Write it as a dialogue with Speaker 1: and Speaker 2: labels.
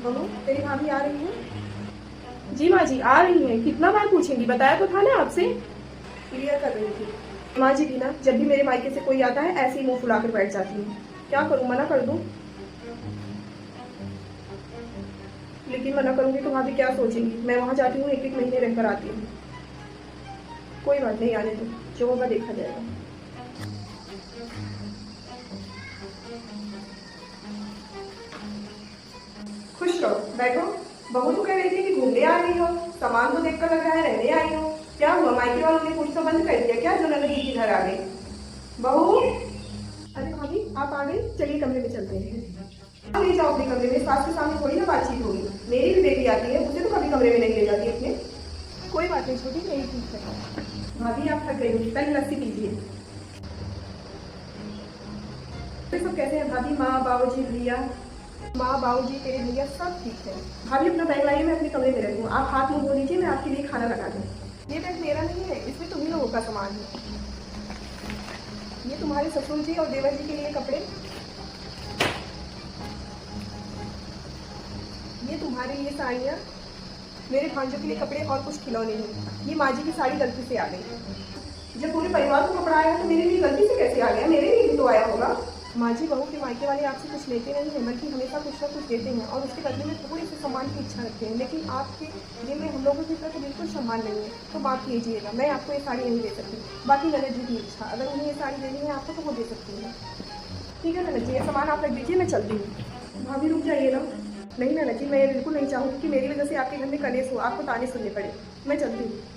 Speaker 1: बहू, तेरी भाभी आ रही है? जी माँ जी आ रही हैं। कितना बार पूछेंगी, बताया तो था ना आपसे। क्लियर कर रही थी माँ जी भी ना, जब भी मेरे मायके से कोई आता है ऐसे ही मुंह फुलाकर बैठ जाती हूँ। क्या करूँ, मना कर दूँ? लेकिन मना करूंगी तो भाभी क्या सोचेंगी। मैं वहां जाती हूँ, एक एक महीने रहकर आती हूँ। कोई बात नहीं, आने दो, जो होगा देखा जाएगा। खुश रहो, बैठो। बहू तो कह रही थी कि घूमने आ रही हो, सामान तो देखकर लग रहा है रहने आई हो। क्या हुआ, मायके वालों ने पूछना बंद कर दिया क्या जो ननद जी घर आ गई? बहू, अरे भाभी आप आ गई, चलिए कमरे में चलते हैं। ले जाओ अपने कमरे में, सास के सामने थोड़ी ना बातचीत होगी। मेरी भी बेटी आती है, मुझे तो कभी कमरे में नहीं ले जाती अपने। कोई बात नहीं छोटी, मेरी ठीक है। भाभी आप थक गई होगी, पहले लस्सी पीजिए। सब कैसे हैं भाभी? माँ बाबूजी भैया? माँ बाबूजी तेरे भैया सब ठीक है। भाभी अपना बैग लाइए, मैं अपने कमरे में रहूँ। आप हाथ मुंह धो लीजिए, मैं आपके लिए खाना लगा दूँ। ये बैग मेरा नहीं है, इसमें तुम्ही लोगों का सामान है। ये तुम्हारे ससुर जी और देवर जी के लिए कपड़े, ये तुम्हारे लिए साड़ियाँ, मेरे भांजों के लिए कपड़े और कुछ खिलौने हैं। ये माँ जी की साड़ी गलती से आ गई। जब पूरे परिवार को कपड़ा आया तो मेरे लिए गलती से कैसे आ गया? मेरे लिए भी तो आया होगा। माँ जी, बहू के मायके वाले आपसे कुछ लेते नहीं हैं, बल्कि हमेशा कुछ ना कुछ देते हैं और उसके बदले में थोड़ी सी सम्मान की इच्छा रखते हैं। लेकिन आपके दिल में हम लोगों की तरफ बिल्कुल सम्मान नहीं है, तो बात कीजिएगा। मैं आपको ये साड़ी नहीं दे सकती। बाकी ननद जी की इच्छा, अगर उन्हें ये साड़ी देनी है आपको तो वो दे सकती है। ठीक है ननद जी, ये सामान आप रख दीजिए, मैं चलती हूँ। भाभी रुक जाइए ना। नहीं ननद जी, मैं ये बिल्कुल नहीं चाहूँगी कि मेरी वजह से आपके घर में कलेश हो, आपको ताने सुनने पड़े। मैं चलती हूँ।